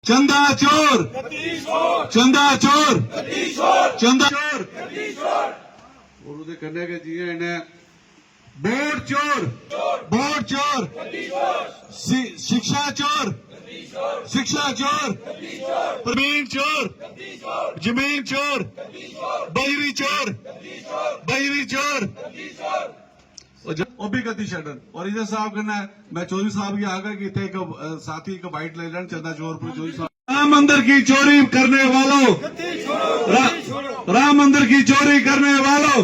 चंदा चोर, चंदा चोर, चंदा चोर, गुरु दे कन्ने के जी इन्हें वोट चोर, वोट चोर, शिक्षा चोर, शिक्षा चोर, जमीन चोर, बजरी चोर, बजरी चोर, वो भी गति छड़न और इधर साहब कहना है मैं चौधरी साहब की आगे कि थे साथी का बाइट ले लेना चंदा चोर पर चौधरी साहब राम मंदिर की चोरी करने वालों, राम मंदिर की चोरी करने वालों,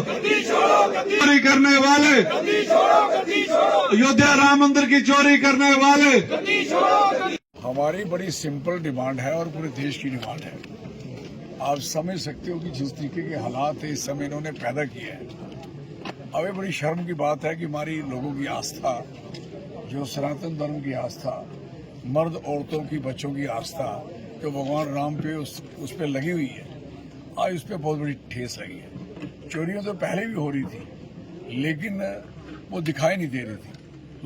चोरी करने वाले, अयोध्या राम मंदिर की चोरी करने वाले। हमारी बड़ी सिंपल डिमांड है और पूरे देश की डिमांड है। आप समझ सकते हो कि जिस तरीके के हालात इस समय इन्होंने पैदा किए हैं, अब ये बड़ी शर्म की बात है कि हमारी लोगों की आस्था, जो सनातन धर्म की आस्था, मर्द औरतों की बच्चों की आस्था जो भगवान राम पे उस पे लगी हुई है, आज उस पर बहुत बड़ी ठेस लगी है। चोरियां तो पहले भी हो रही थी लेकिन वो दिखाई नहीं दे रही थी।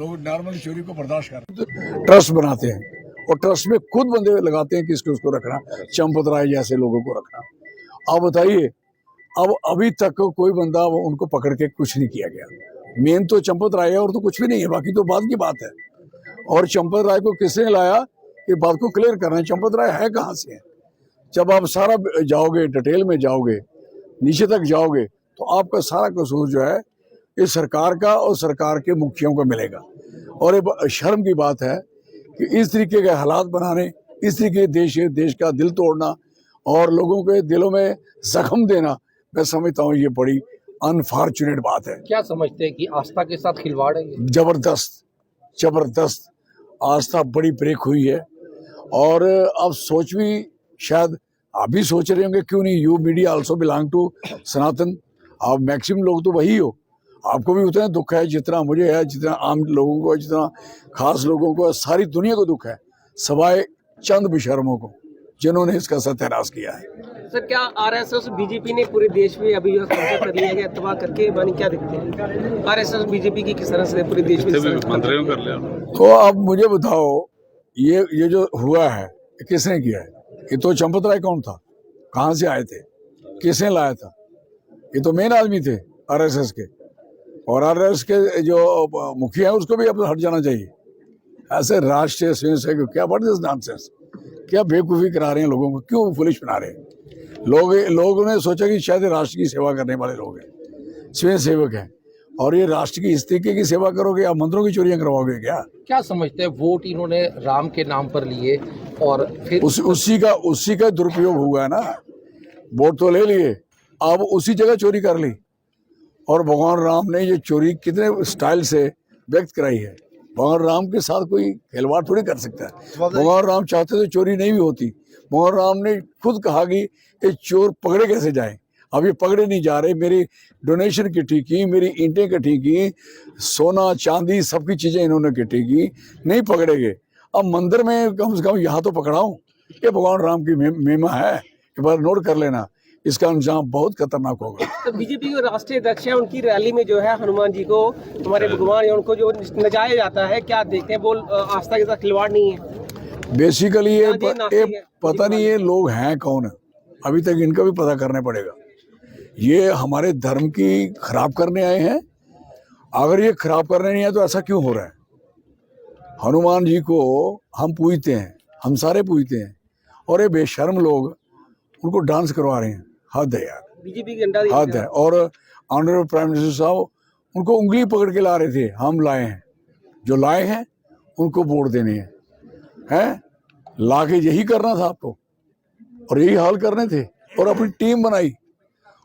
लोग नॉर्मल चोरी को बर्दाश्त कर रहे हैं। ट्रस्ट बनाते हैं और ट्रस्ट में खुद बंदे लगाते हैं किसको उसको रखना, चंपत राय जैसे लोगों को रखना। आप बताइए, अब अभी तक कोई बंदा उनको पकड़ के कुछ नहीं किया गया। मेन तो चंपत राय है और तो कुछ भी नहीं है, बाकी तो बाद की बात है। और चंपत राय को किसने लाया, ये बात को क्लियर करना है। चंपत राय है कहाँ से है? जब आप सारा जाओगे, डिटेल में जाओगे, नीचे तक जाओगे, तो आपका सारा कसूर जो है ये सरकार का और सरकार के मुखियों को मिलेगा। और ये शर्म की बात है कि इस तरीके के हालात बनाने, इस तरीके देश का दिल तोड़ना और लोगों के दिलों में जख्म देना, मैं समझता हूँ ये बड़ी अनफॉर्चुनेट बात है। क्या समझते हैं कि आस्था के साथ खिलवाड़ है? जबरदस्त आस्था बड़ी ब्रेक हुई है। और अब सोच भी शायद आप भी सोच रहे होंगे, क्यों नहीं, you media also belong to Sanatan, आप मैक्सिमम लोग तो वही हो, आपको भी उतना दुख है जितना मुझे है, जितना आम लोगों को, जितना खास लोगों को, सारी दुनिया को दुख है, सवाए चंद बेशर्मों को जिन्होंने इसका सत्यानाश किया है। सर, क्या आरएसएस बीजेपी ने पूरे देश में अभी जो कब्जा कर लिया है, तबाह करके मानी क्या दिखते हैं आरएसएस बीजेपी की किस तरह से पूरे देश में मंत्रियों कर लिया? तो अब मुझे बताओ, ये जो हुआ है ये किसने किया है? ये तो चंपत राय कौन था, कहाँ से आए थे, किसने लाया था? ये तो मेन आदमी थे आरएसएस के, और आरएसएस के जो मुखिया है उसको भी अब हट जाना चाहिए। ऐसे राष्ट्रीय स्वयंसेवक क्या व्हाट इज नॉनसेंस, क्या बेवकूफ़ी करा रहे हैं लोगों को, क्यों पुलिस बना रहे हैं? लोगों ने सोचा कि शायद राष्ट्र की सेवा करने वाले लोग हैं, स्वयं सेवक हैं, और ये राष्ट्र की इस तरीके की सेवा करोगे, आप मंदिरों की चोरियां करवाओगे क्या? क्या समझते हैं, वोट इन्होंने राम के नाम पर लिए और फिर उसी का दुरुपयोग हुआ है ना। वोट तो ले लिए, अब उसी जगह चोरी कर ली। और भगवान राम ने ये चोरी कितने स्टाइल से व्यक्त कराई है। भगवान राम के साथ कोई खिलवाड़ थोड़ी कर सकता है। भगवान राम चाहते तो चोरी नहीं भी होती। भगवान राम ने खुद कहा कि ये चोर पकड़े कैसे जाएं। अब ये पकड़े नहीं जा रहे। मेरी डोनेशन इकट्ठी की, मेरी ईंटें इकट्ठी की, सोना चांदी सबकी चीजें इन्होंने इकट्ठी की, नहीं पकड़े गए। अब मंदिर में कम से कम यहाँ तो पकड़ाऊं। ये भगवान राम की महिमा है, एक बार नोट कर लेना, इसका अंजाम बहुत खतरनाक होगा। तो बीजेपी के राष्ट्रीय अध्यक्ष है, उनकी रैली में जो है हनुमान जी को, हमारे भगवान है, उनको जो नचाया जाता है, क्या देखते हैं? बोल आस्था के साथ खिलवाड़ नहीं है बेसिकली ये पता नहीं ये लोग हैं कौन, अभी तक इनका भी पता करना पड़ेगा। ये हमारे धर्म की खराब करने आए हैं। अगर ये खराब करने नहीं आए तो ऐसा क्यों हो रहा है? हनुमान जी को हम पूजते हैं, हम सारे पूजते हैं, और ये बेशर्म लोग उनको डांस करवा रहे हैं। हद है यार, बीजेपी के अंडर हद है। और ऑनरेबल प्राइम मिनिस्टर साहब उनको उंगली पकड़ के ला रहे थे, हम लाए हैं, जो लाए हैं उनको वोट देने हैं, ला के यही करना था आपको, और यही हाल करने थे, और अपनी टीम बनाई,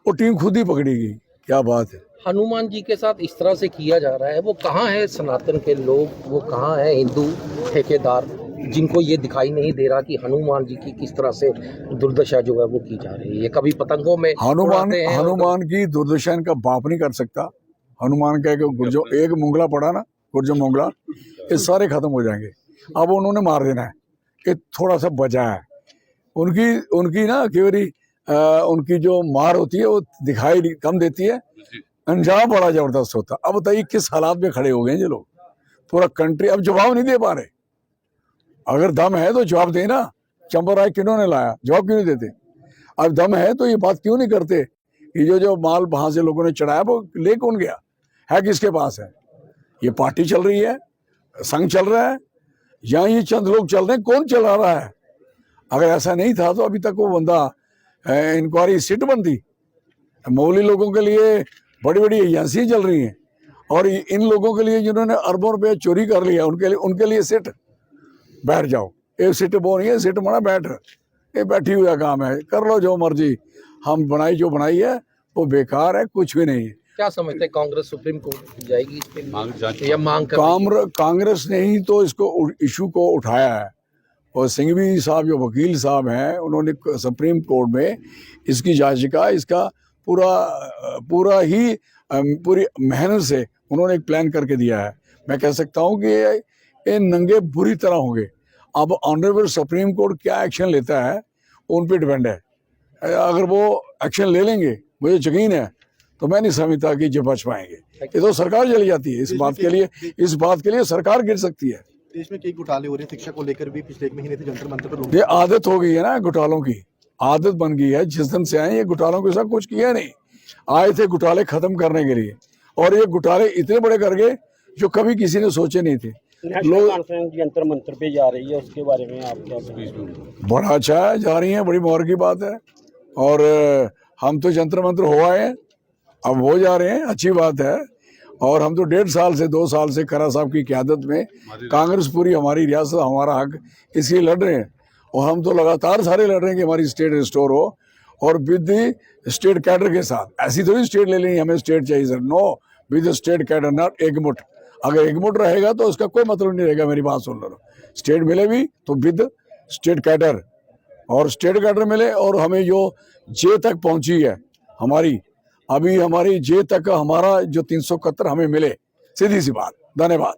वो टीम खुद ही पकड़ी गई। क्या बात है। हनुमान जी के साथ इस तरह से किया जा रहा है, वो कहाँ है सनातन के लोग, वो कहाँ है हिंदू ठेकेदार, जिनको ये दिखाई नहीं दे रहा कि हनुमान जी की किस तरह से दुर्दशा जो है वो की जा रही है? ये कभी पतंगों में हनुमान की दुर्दशा इनका बाप नहीं कर सकता। हनुमान का एक मुंगला पड़ा ना, गुर्जर मुंगला, ये सारे खत्म हो जाएंगे। अब उन्होंने मार देना है, ये थोड़ा सा बचा है। उनकी ना केवरी उनकी जो मार होती है वो दिखाई कम देती है, अंजाम बड़ा जबरदस्त होता। अब बताइए किस हालात में खड़े हो गए ये लोग। पूरा कंट्री अब जवाब नहीं दे पा रहे। अगर दम है तो जवाब देना। चंपा राय किन्होंने लाया, जवाब क्यों नहीं देते? अब दम है तो ये बात क्यों नहीं करते कि जो माल वहां से लोगों ने चढ़ाया वो ले कौन गया है, किसके पास है? ये पार्टी चल रही है, संघ चल रहा है, या ये चंद लोग चल रहे हैं? कौन चला रहा है? अगर ऐसा नहीं था तो अभी तक वो बंदा इंक्वायरी सिट बनती। मौली लोगों के लिए बड़ी बड़ी एजेंसी चल रही हैं, और इन लोगों के लिए जिन्होंने अरबों रुपए चोरी कर लिया उनके लिए सिट। बैठ जाओ, ये सिट वो नहीं है, सिट मना बैठ, ये बैठी हुआ काम है, कर लो जो मर्जी। हम जो बनाई है वो बेकार है, कुछ भी नहीं है। क्या समझते हैं, कांग्रेस सुप्रीम कोर्ट जाएगी इस पे या मांग कर रही है? कांग्रेस ने ही तो इसको इशू को उठाया है, और सिंघवी साहब जो वकील साहब हैं उन्होंने सुप्रीम कोर्ट में इसकी याचिका, इसका पूरी मेहनत से उन्होंने एक प्लान करके दिया है। मैं कह सकता हूं कि ये नंगे बुरी तरह होंगे। अब ऑनरेबल सुप्रीम कोर्ट क्या एक्शन लेता है उन पे डिपेंड है। अगर वो एक्शन ले लेंगे, मुझे यकीन है, तो मैं नहीं समझता कि जो बच पाएंगे। ये तो सरकार चली जाती है, इस बात के लिए सरकार गिर सकती है। देश में कई घोटाले हो रहे हैं, शिक्षा को लेकर भी पिछले एक महीने से जंतर मंतर पर लोग, ये आदत हो गई है ना, घोटालों की आदत बन गई है। जिस दिन से आए ये घोटालों के साथ कुछ किया नहीं, आए थे घोटाले खत्म करने के लिए, और ये घोटाले इतने बड़े कर गए जो कभी किसी ने सोचे नहीं थे। लोग जंतर मंतर पे जा रही है, उसके बारे में आप क्या कहेंगे? बड़ा अच्छा है, जा रही है, बड़ी मौर की बात है। और हम तो जंतर मंतर हो आए हैं, अब वो जा रहे हैं, अच्छी बात है। और हम तो 1.5 साल से 2 साल से खरा साहब की क़यादत में कांग्रेस पूरी हमारी रियासत, हमारा हक इसलिए लड़ रहे हैं, और हम तो लगातार सारे लड़ रहे हैं कि हमारी स्टेट रिस्टोर हो, और विद स्टेट कैडर के साथ। ऐसी थोड़ी स्टेट ले लेंगे, हमें स्टेट चाहिए sir, no, with state cadre, not एकमुट। अगर एकमुट रहेगा तो उसका कोई मतलब नहीं रहेगा। मेरी बात सुन लो, स्टेट मिले भी तो विद स्टेट कैडर, और स्टेट कैडर मिले, और हमें जो जे तक पहुंची है हमारी, अभी हमारी जे तक हमारा जो 371 हमें मिले, सीधी सी बात। धन्यवाद।